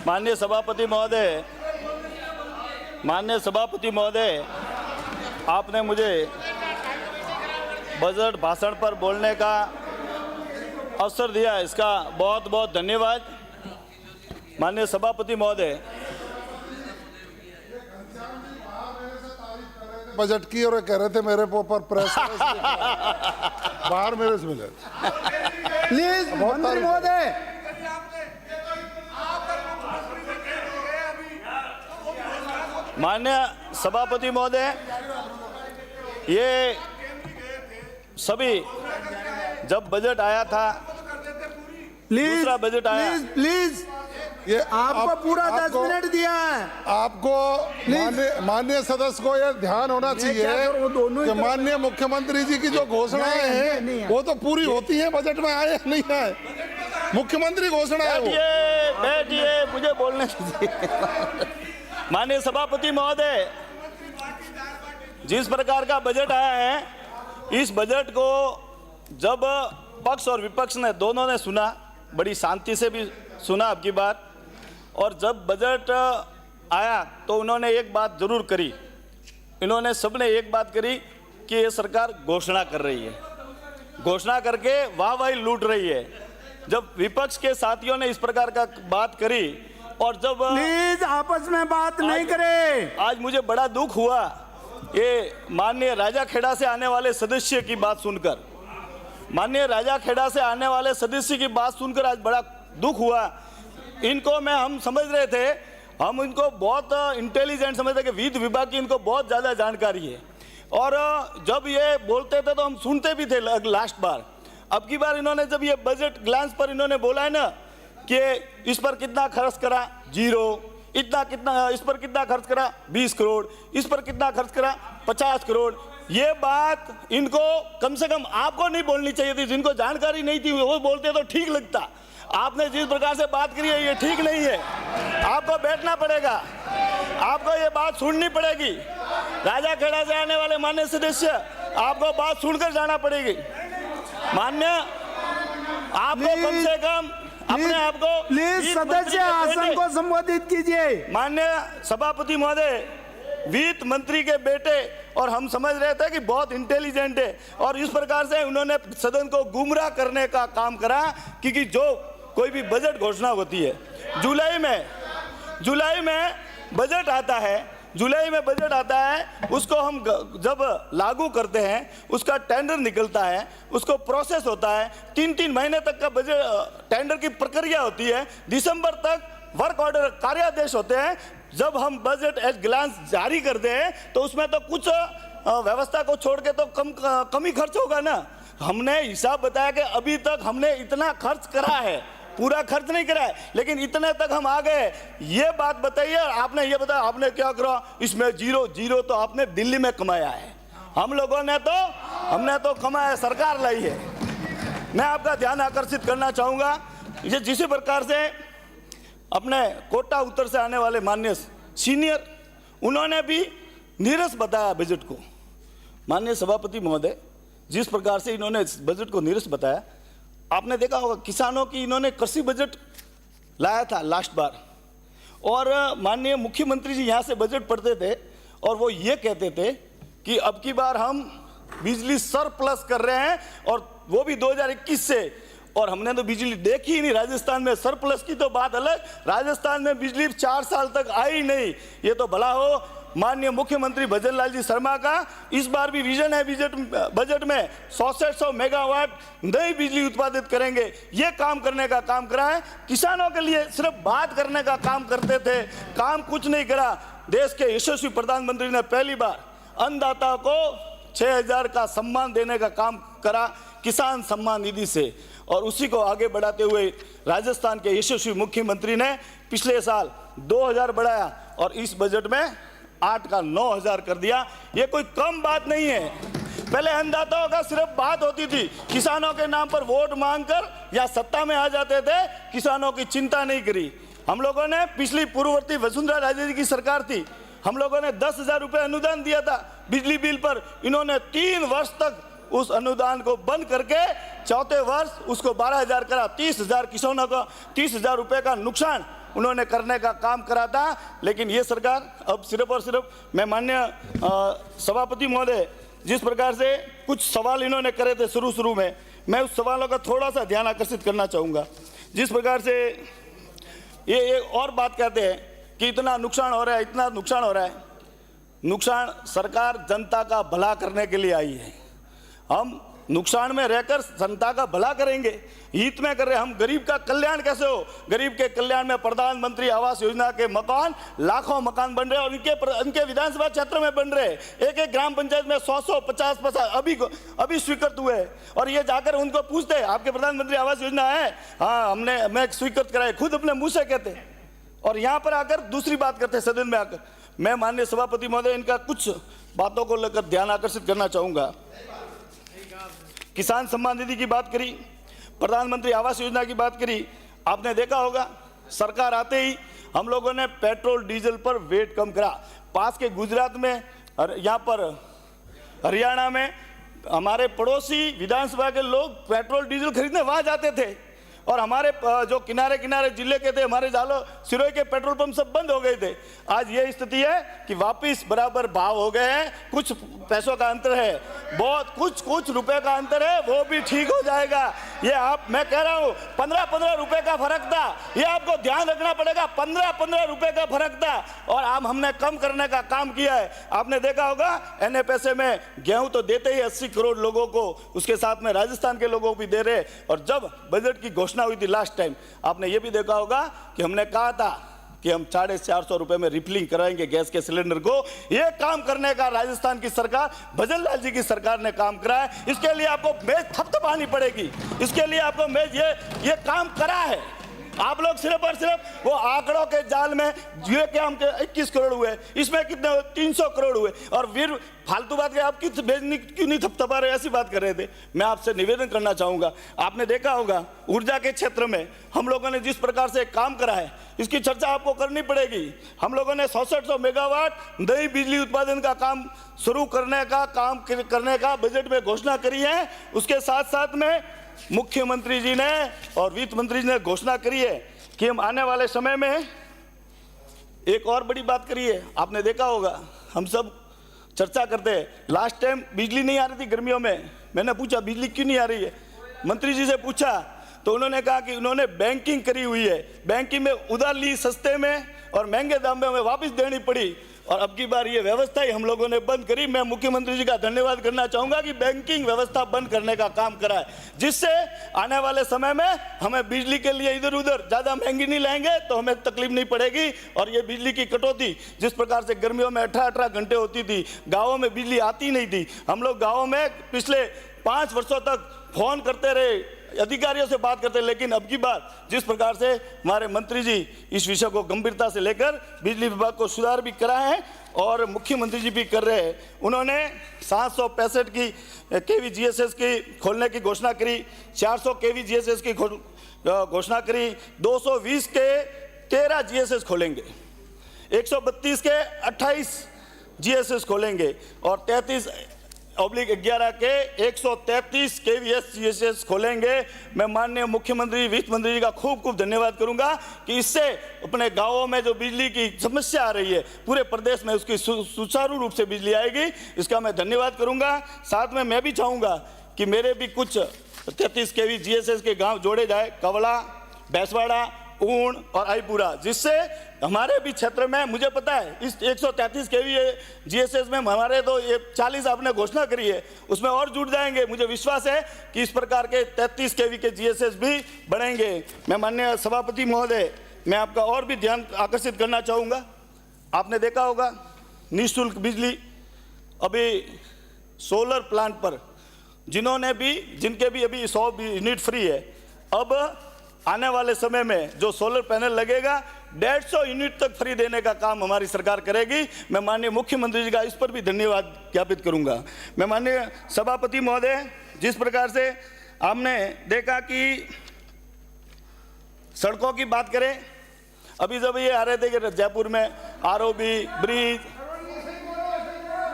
माननीय सभापति महोदय, आपने मुझे बजट भाषण पर बोलने का अवसर दिया, इसका बहुत बहुत धन्यवाद। माननीय सभापति महोदय, बजट की और कह रहे थे मेरे ऊपर प्रेस बाहर मेरे से मिले। प्लीज मंत्री महोदय, माननीय सभापति महोदय, ये सभी जब बजट आया था, दूसरा बजट आया, प्लीज ये आपको पूरा 10 मिनट दिया है। आपको माननीय सदस्य को ये ध्यान होना चाहिए कि माननीय मुख्यमंत्री जी की जो घोषणाएं हैं वो तो पूरी होती हैं, बजट में आए नहीं है। मुख्यमंत्री घोषणा है वो। बैठिए, मुझे बोलने दीजिए। माननीय सभापति महोदय, जिस प्रकार का बजट आया है, इस बजट को जब पक्ष और विपक्ष ने दोनों ने सुना, बड़ी शांति से भी सुना आपकी बात, और जब बजट आया तो उन्होंने एक बात जरूर करी, इन्होंने सबने एक बात करी कि ये सरकार घोषणा कर रही है, घोषणा करके वाहवाही लूट रही है। जब विपक्ष के साथियों ने इस प्रकार का बात करी और जब प्लीज आपस में बात नहीं करें। आज मुझे बड़ा दुख हुआ ये माननीय राजाखेड़ा से आने वाले सदस्य की बात सुनकर, माननीय राजाखेड़ा से आने वाले सदस्य की बात सुनकर आज बड़ा दुख हुआ। इनको हम समझ रहे थे, हम इनको बहुत इंटेलिजेंट समझते कि वित्त विभाग की इनको बहुत ज़्यादा जानकारी है, और जब ये बोलते थे तो हम सुनते भी थे लास्ट बार। अब की बार इन्होंने जब ये बजट ग्लांस पर इन्होंने बोला है ना कि इस पर कितना खर्च करा, 0, कितना इस पर कितना खर्च करा, 20 करोड़, इस पर कितना खर्च करा, 50 करोड़। ये बात इनको कम से कम आपको नहीं बोलनी चाहिए थी, जिनको जानकारी नहीं थी वो बोलते तो ठीक लगता। आपने जिस प्रकार से बात करी है ये ठीक नहीं है, आपको बैठना पड़ेगा, आपको ये बात सुननी पड़ेगी। राजाखेड़ा से आने वाले माननीय सदस्य, आपको बात सुनकर जाना पड़ेगी। मान्य, आपको कम से कम अपने आप को प्लीज सदस्य आसन को संबोधित कीजिए। माननीय सभापति महोदय, वित्त मंत्री के बेटे, और हम समझ रहे थे कि बहुत इंटेलिजेंट है, और इस प्रकार से उन्होंने सदन को गुमराह करने का काम करा। क्योंकि जो कोई भी बजट घोषणा होती है, जुलाई में बजट आता है, उसको हम जब लागू करते हैं, उसका टेंडर निकलता है, उसको प्रोसेस होता है, 3-3 महीने तक का बजट टेंडर की प्रक्रिया होती है, दिसंबर तक वर्क ऑर्डर कार्यादेश होते हैं। जब हम बजट एट ग्लांस जारी करते हैं तो उसमें तो कुछ व्यवस्था को छोड़ के तो कम ही खर्च होगा ना। हमने हिसाब बताया कि अभी तक हमने इतना खर्च करा है, पूरा खर्च नहीं करा है, लेकिन इतने तक हम आ गए। ये बात बताइए, आपने ये बताया आपने क्या करा, इसमें 0 तो आपने दिल्ली में कमाया है, हमने तो कमाया, सरकार लाई है। मैं आपका ध्यान आकर्षित करना चाहूँगा, ये जिस प्रकार से अपने कोटा उत्तर से आने वाले माननीय सीनियर, उन्होंने भी नीरस बताया बजट को। माननीय सभापति महोदय, जिस प्रकार से इन्होंने बजट को नीरस बताया, आपने देखा होगा किसानों की इन्होंने कृषि बजट लाया था लास्ट बार, और माननीय मुख्यमंत्री जी यहाँ से बजट पढ़ते थे और वो ये कहते थे कि अब की बार हम बिजली सरप्लस कर रहे हैं, और वो भी 2021 से। और हमने तो बिजली देखी ही नहीं राजस्थान में, सरप्लस की तो बात अलग, राजस्थान में बिजली 4 साल तक आई नहीं। ये तो भला हो माननीय मुख्यमंत्री भजन लाल जी शर्मा का, इस बार भी विजन है बजट में 100 मेगावाट नई बिजली उत्पादित करेंगे। ये काम करने का काम करा है। किसानों के लिए सिर्फ बात करने का काम करते थे, काम कुछ नहीं करा। देश के यशस्वी प्रधानमंत्री ने पहली बार अन्नदाता को 6000 का सम्मान देने का काम करा किसान सम्मान निधि से, और उसी को आगे बढ़ाते हुए राजस्थान के यशस्वी मुख्यमंत्री ने पिछले साल 2000 बढ़ाया और इस बजट में 8 का 9000 कर दिया। ये कोई कम बात नहीं है। पहले अन्नदाताओं का सिर्फ बात होती थी, किसानों के नाम पर वोट मांगकर या सत्ता में आ जाते थे, किसानों की चिंता नहीं करी। हम लोगों ने पिछली पूर्ववर्ती वसुंधरा राजे जी की सरकार थी, हम लोगों ने 10,000 रुपये अनुदान दिया था बिजली बिल पर। इन्होंने 3 वर्ष तक उस अनुदान को बंद करके चौथे वर्ष उसको 12,000 करा। 30,000 किसानों का 30,000 रुपये का नुकसान उन्होंने करने का काम करा था। लेकिन ये सरकार अब सिर्फ और सिर्फ, मैं माननीय सभापति महोदय, जिस प्रकार से कुछ सवाल इन्होंने करे थे शुरू में, मैं उस सवालों का थोड़ा सा ध्यान आकर्षित करना चाहूँगा। जिस प्रकार से ये और बात कहते हैं कि इतना नुकसान हो रहा है, इतना नुकसान हो रहा है। नुकसान सरकार जनता का भला करने के लिए आई है। हम नुकसान में रहकर जनता का भला करेंगे, हित में कर रहे। हम गरीब का कल्याण कैसे हो? गरीब के कल्याण में प्रधानमंत्री आवास योजना के मकान, लाखों मकान बन रहे, और इनके विधानसभा क्षेत्र में बन रहे। एक ग्राम पंचायत में 100 50 अभी स्वीकृत हुए। और ये जाकर उनको पूछते, आपके प्रधानमंत्री आवास योजना है? हाँ, मैं स्वीकृत कराए, खुद अपने मुंह से कहते। और यहाँ पर आकर दूसरी बात करते सदन में आकर। मैं माननीय सभापति महोदय, इनका कुछ बातों को लेकर ध्यान आकर्षित करना चाहूंगा। किसान सम्मान निधि की बात करी, प्रधानमंत्री आवास योजना की बात करी। आपने देखा होगा, सरकार आते ही हम लोगों ने पेट्रोल डीजल पर वेट कम करा। पास के गुजरात में, यहाँ पर हरियाणा में हमारे पड़ोसी विधानसभा के लोग पेट्रोल डीजल खरीदने वहां जाते थे, और हमारे जो किनारे जिले के थे, हमारे जालो सिरोही के पेट्रोल पंप सब बंद हो गए थे। आज ये स्थिति है कि वापस बराबर भाव हो गए हैं। कुछ पैसों का अंतर है, बहुत कुछ रुपए का अंतर है, वो भी ठीक हो जाएगा। ये मैं कह रहा हूँ 15 रुपए का फर्क था, ये आपको ध्यान रखना पड़ेगा। 15 रुपए का फर्क था, और हमने कम करने का काम किया है। आपने देखा होगा, एनए पैसे में गेहूं तो देते ही 80 करोड़ लोगों को, उसके साथ में राजस्थान के लोगों को भी दे रहे। और जब बजट की घोषणा हुई थी लास्ट टाइम, आपने ये भी देखा होगा कि हमने कहा था कि हम 450 रुपए में रिफिलिंग कराएंगे गैस के सिलेंडर को। ये काम करने का राजस्थान की सरकार, भजन लाल जी की सरकार ने काम करा है। इसके लिए आपको मेज थपथपानी पड़ेगी, इसके लिए आपको मेज ये काम करा है। आप लोग सिर्फ और सिर्फ वो आंकड़ों के जाल में ये क्या, हम 21 करोड़ हुए, इसमें कितने 300 करोड़ हुए, और फिर फालतू बात के आप क्यों नहीं थपथपा रहे, ऐसी बात कर रहे थे। मैं आपसे निवेदन करना चाहूंगा, आपने देखा होगा ऊर्जा के क्षेत्र में हम लोगों ने जिस प्रकार से काम करा है, इसकी चर्चा आपको करनी पड़ेगी। हम लोगों ने 6600 मेगावाट नई बिजली उत्पादन का काम शुरू करने का बजट में घोषणा करी है। उसके साथ साथ में मुख्यमंत्री जी ने और वित्त मंत्री जी ने घोषणा करी है कि हम आने वाले समय में एक और बड़ी बात करी है। आपने देखा होगा, हम सब चर्चा करते हैं, लास्ट टाइम बिजली नहीं आ रही थी गर्मियों में, मैंने पूछा बिजली क्यों नहीं आ रही है, मंत्री जी से पूछा तो उन्होंने कहा कि उन्होंने बैंकिंग करी हुई है, बैंकिंग में उधार ली सस्ते में और महंगे दाम में हमें वापस देनी पड़ी, और अब की बार ये व्यवस्था ही हम लोगों ने बंद करी। मैं मुख्यमंत्री जी का धन्यवाद करना चाहूंगा कि बैंकिंग व्यवस्था बंद करने का काम करा है, जिससे आने वाले समय में हमें बिजली के लिए इधर उधर ज्यादा महंगी नहीं लाएंगे तो हमें तकलीफ नहीं पड़ेगी। और ये बिजली की कटौती, जिस प्रकार से गर्मियों में 18 घंटे होती थी, गाँवों में बिजली आती नहीं थी, हम लोग गाँवों में पिछले 5 वर्षों तक फोन करते रहे, अधिकारियों से बात करते, लेकिन अब की बार जिस प्रकार से हमारे मंत्री जी इस विषय को गंभीरता से लेकर बिजली विभाग को सुधार भी करा है और मुख्यमंत्री जी भी कर रहे हैं। उन्होंने 765 की केवी जीएसएस की खोलने की घोषणा करी, 400 केवी जीएसएस की घोषणा करी, 220 के 13 जीएसएस खोलेंगे, 132 के 28 जीएसएस खोलेंगे, और 33/11 के 133 केवीएस जीएसएस खोलेंगे। मैं माननीय मुख्यमंत्री वित्त मंत्री जी का खूब धन्यवाद करूंगा कि इससे अपने गांवों में जो बिजली की समस्या आ रही है, पूरे प्रदेश में उसकी सुचारू रूप से बिजली आएगी, इसका मैं धन्यवाद करूंगा। साथ में मैं भी चाहूंगा कि मेरे भी कुछ 33 केवी जीएसएस के गांव जोड़े जाए, कवड़ा, बैसवाड़ा, ऊण और आईपुरा, जिससे हमारे भी क्षेत्र में, मुझे पता है इस 133 केवी जीएसएस में हमारे तो ये 40 आपने घोषणा करी है, उसमें और जुड़ जाएंगे। मुझे विश्वास है कि इस प्रकार के 33 केवी के जीएसएस भी बढ़ेंगे। मैं माननीय सभापति महोदय, मैं आपका और भी ध्यान आकर्षित करना चाहूँगा। आपने देखा होगा निःशुल्क बिजली अभी सोलर प्लांट पर जिनके भी अभी 100 यूनिट फ्री है, अब आने वाले समय में जो सोलर पैनल लगेगा 150 यूनिट तक फ्री देने का काम हमारी सरकार करेगी। मैं माननीय मुख्यमंत्री जी का इस पर भी धन्यवाद ज्ञापित करूंगा। मैं माननीय सभापति महोदय, जिस प्रकार से हमने देखा कि सड़कों की बात करें, अभी जब ये आ रहे थे कि जयपुर में आरओबी ब्रिज,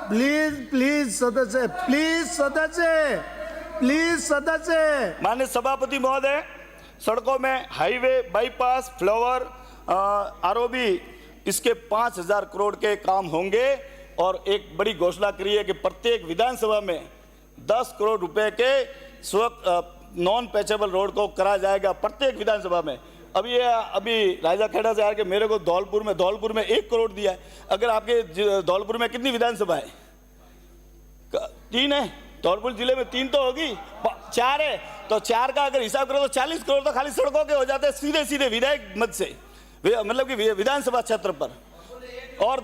प्लीज सदस्य माननीय सभापति महोदय, सड़कों में हाईवे, बाईपास, फ्लावर आरओबी इसके 5,000 करोड़ के काम होंगे और एक बड़ी घोषणा करी है कि प्रत्येक विधानसभा में 10 करोड़ रुपए के नॉन पैचेबल रोड को करा जाएगा प्रत्येक विधानसभा में। अभी राजा खेड़ा से आके मेरे को धौलपुर में 1 करोड़ दिया है। अगर आपके धौलपुर में कितनी विधानसभा है? 3 है। धौलपुर जिले में 3 तो होगी, 4 है, तो 4 का अगर हिसाब करो तो 40 करोड़ तो खाली सड़कों के हो जाते हैं सीधे विधायक मत से, मतलब कि विधानसभा क्षेत्र पर। और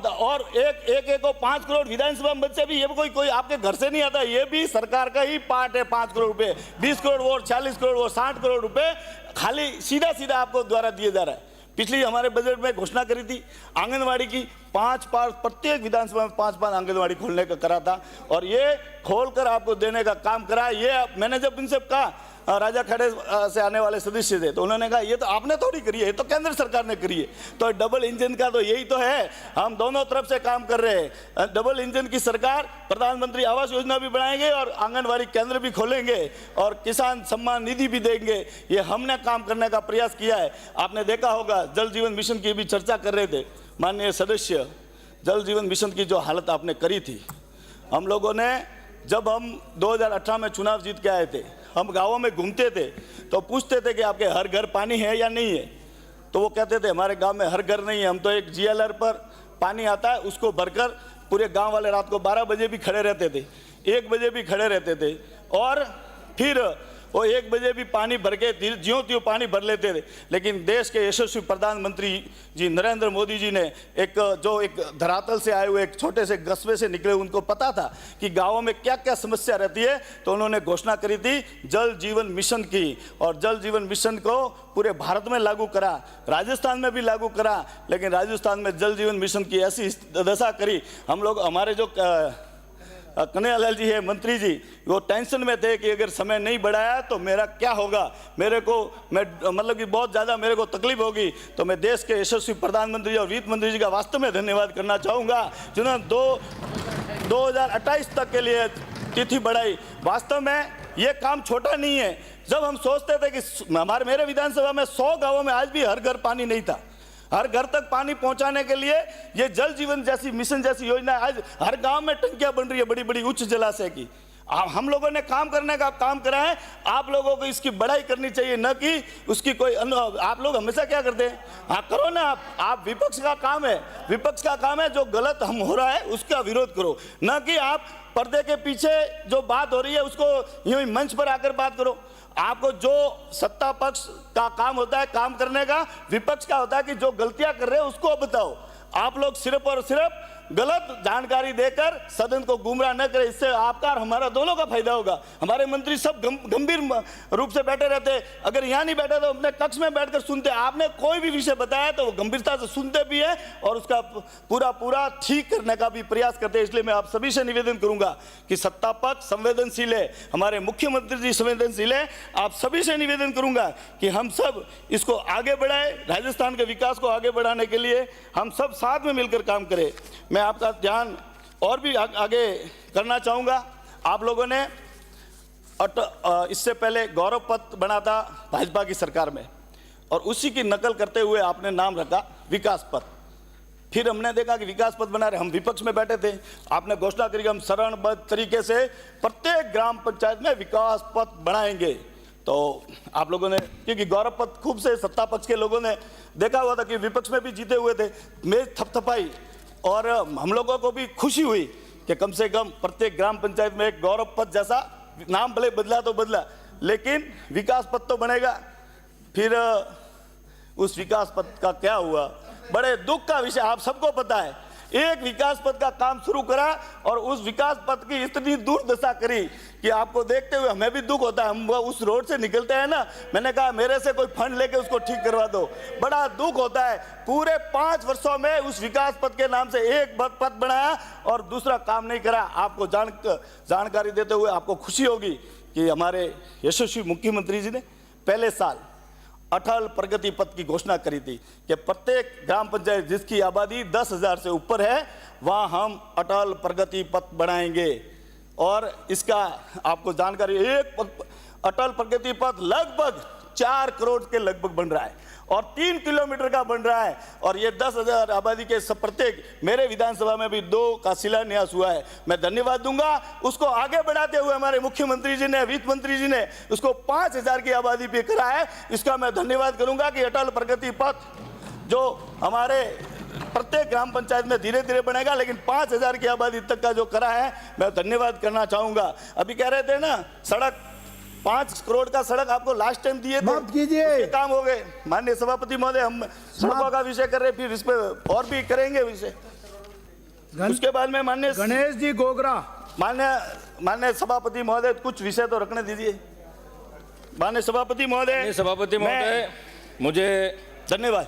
एक को 5 करोड़ विधानसभा मत से भी ये कोई आपके घर से नहीं आता, ये भी सरकार का ही पार्ट है। 5 करोड़ रुपए, 20 करोड़ और 40 करोड़ और 60 करोड़ रुपए खाली सीधा आपको द्वारा दिए जा रहा है। पिछली हमारे बजट में घोषणा करी थी आंगनवाड़ी की, 5 प्रत्येक विधानसभा में 5 आंगनवाड़ी खोलने का करा था और ये खोलकर आपको देने का काम करा। ये मैंने जब इनसे कहा, राजा खड़े से आने वाले सदस्य थे, तो उन्होंने कहा ये तो आपने थोड़ी करी है, ये तो केंद्र सरकार ने करी है। तो डबल इंजन का तो यही तो है, हम दोनों तरफ से काम कर रहे हैं। डबल इंजन की सरकार, प्रधानमंत्री आवास योजना भी बनाएंगे और आंगनवाड़ी केंद्र भी खोलेंगे और किसान सम्मान निधि भी देंगे। ये हमने काम करने का प्रयास किया है। आपने देखा होगा जल जीवन मिशन की भी चर्चा कर रहे थे माननीय सदस्य। जल जीवन मिशन की जो हालत आपने करी थी, हम लोगों ने जब हम 2018 में चुनाव जीत के आए थे, हम गाँवों में घूमते थे तो पूछते थे कि आपके हर घर पानी है या नहीं है, तो वो कहते थे हमारे गांव में हर घर नहीं है, हम तो एक GLR पर पानी आता है उसको भरकर पूरे गांव वाले रात को 12 बजे भी खड़े रहते थे, 1 बजे भी खड़े रहते थे और फिर वो 1 बजे भी पानी भर के ज्यों त्यों पानी भर लेते थे। लेकिन देश के यशस्वी प्रधानमंत्री जी नरेंद्र मोदी जी ने एक धरातल से आए हुए एक छोटे से कस्बे से निकले, उनको पता था कि गाँवों में क्या क्या समस्या रहती है, तो उन्होंने घोषणा करी थी जल जीवन मिशन की और जल जीवन मिशन को पूरे भारत में लागू करा, राजस्थान में भी लागू करा। लेकिन राजस्थान में जल जीवन मिशन की ऐसी दशा करी, हम लोग हमारे जो कन्हैयालाल जी है मंत्री जी, वो टेंशन में थे कि अगर समय नहीं बढ़ाया तो मेरा क्या होगा, मतलब कि बहुत ज़्यादा मेरे को तकलीफ होगी। तो मैं देश के यशस्वी प्रधानमंत्री और वित्त मंत्री जी का वास्तव में धन्यवाद करना चाहूँगा जिन्होंने 2028 तक के लिए तिथि बढ़ाई। वास्तव में ये काम छोटा नहीं है। जब हम सोचते थे कि मेरे विधानसभा में 100 गाँवों में आज भी हर घर पानी नहीं था, हर घर तक पानी पहुंचाने के लिए ये जल जीवन जैसी मिशन जैसी योजना, आज हर गांव में टंकियां बन रही है बड़ी बड़ी उच्च जलाशय की। हम लोगों ने काम करने का काम करा है, आप लोगों को इसकी बढ़ाई करनी चाहिए, न कि उसकी कोई आप लोग हमेशा क्या करते हैं, हाँ करो ना, आप विपक्ष का काम है जो गलत हम हो रहा है उसका विरोध करो, न कि आप पर्दे के पीछे जो बात हो रही है उसको यूं ही मंच पर आकर बात करो। आपको जो सत्ता पक्ष का काम होता है काम करने का, विपक्ष का होता है कि जो गलतियां कर रहे हैं उसको बताओ। आप लोग सिर्फ और सिर्फ गलत जानकारी देकर सदन को गुमराह न करें, इससे आपका और हमारा दोनों का फायदा होगा। हमारे मंत्री सब गंभीर रूप से बैठे रहते, अगर यहाँ नहीं बैठे तो अपने कक्ष में बैठकर सुनते। आपने कोई भी विषय बताया तो वो गंभीरता से सुनते भी है और उसका पूरा ठीक करने का भी प्रयास करते हैं। इसलिए मैं आप सभी से निवेदन करूंगा कि सत्ता पक्ष संवेदनशील है, हमारे मुख्यमंत्री जी संवेदनशील है, आप सभी से निवेदन करूंगा कि हम सब इसको आगे बढ़ाए, राजस्थान के विकास को आगे बढ़ाने के लिए हम सब साथ में मिलकर काम करें। मैं आपका ध्यान और भी आगे करना चाहूँगा। आप लोगों ने इससे पहले गौरव पथ बना था भाजपा की सरकार में और उसी की नकल करते हुए आपने नाम रखा विकास पथ। फिर हमने देखा कि विकास पथ बना रहे, हम विपक्ष में बैठे थे, आपने घोषणा करी कि हम चरणबद्ध तरीके से प्रत्येक ग्राम पंचायत में विकास पथ बनाएंगे। तो आप लोगों ने, क्योंकि गौरव पथ खूब से सत्ता पक्ष के लोगों ने देखा हुआ था कि विपक्ष में भी जीते हुए थे, मेज थपथपाई और हम लोगों को भी खुशी हुई कि कम से कम प्रत्येक ग्राम पंचायत में एक गौरव पथ जैसा नाम भले बदला तो बदला, लेकिन विकास पथ तो बनेगा। फिर उस विकास पथ का क्या हुआ, बड़े दुख का विषय आप सबको पता है। एक विकास पथ का काम शुरू करा और उस विकास पथ की इतनी दुर्दशा करी कि आपको देखते हुए हमें भी दुख होता है। हम उस रोड से निकलते हैं ना, मैंने कहा मेरे से कोई फंड लेके उसको ठीक करवा दो, बड़ा दुख होता है। पूरे 5 वर्षों में उस विकास पथ के नाम से एक पथ बनाया और दूसरा काम नहीं करा। आपको जानकारी देते हुए आपको खुशी होगी कि हमारे यशस्वी मुख्यमंत्री जी ने पहले साल अटल प्रगति पथ की घोषणा करी थी कि प्रत्येक ग्राम पंचायत जिसकी आबादी 10,000 से ऊपर है वहां हम अटल प्रगति पथ बनाएंगे। और इसका आपको जानकारी, एक अटल प्रगति पथ लगभग 4 करोड़ के लगभग बन रहा है और 3 किलोमीटर का बन रहा है, और ये 10,000 आबादी के प्रत्येक मेरे विधानसभा में भी 2 का शिलान्यास हुआ है। मैं धन्यवाद दूंगा उसको आगे बढ़ाते हुए हमारे मुख्यमंत्री जी ने, वित्त मंत्री जी ने उसको 5,000 की आबादी पे करा है। इसका मैं धन्यवाद करूंगा कि अटल प्रगति पथ जो हमारे प्रत्येक ग्राम पंचायत में धीरे धीरे बनेगा, लेकिन 5,000 की आबादी तक का जो करा है मैं धन्यवाद करना चाहूंगा। अभी कह रहे थे ना सड़क 5 करोड़ का सड़क आपको लास्ट टाइम दिए थे, समाप्त कीजिए। उसके काम हो गए। माननीय सभापति महोदय, हम सड़कों का विषय कर रहे, फिर इस पे और भी करेंगे विषय। उसके बाद में माननीय गणेश जी गोगरा, माननीय सभापति महोदय कुछ विषय तो रखने दीजिए। माननीय सभापति महोदय, मुझे धन्यवाद।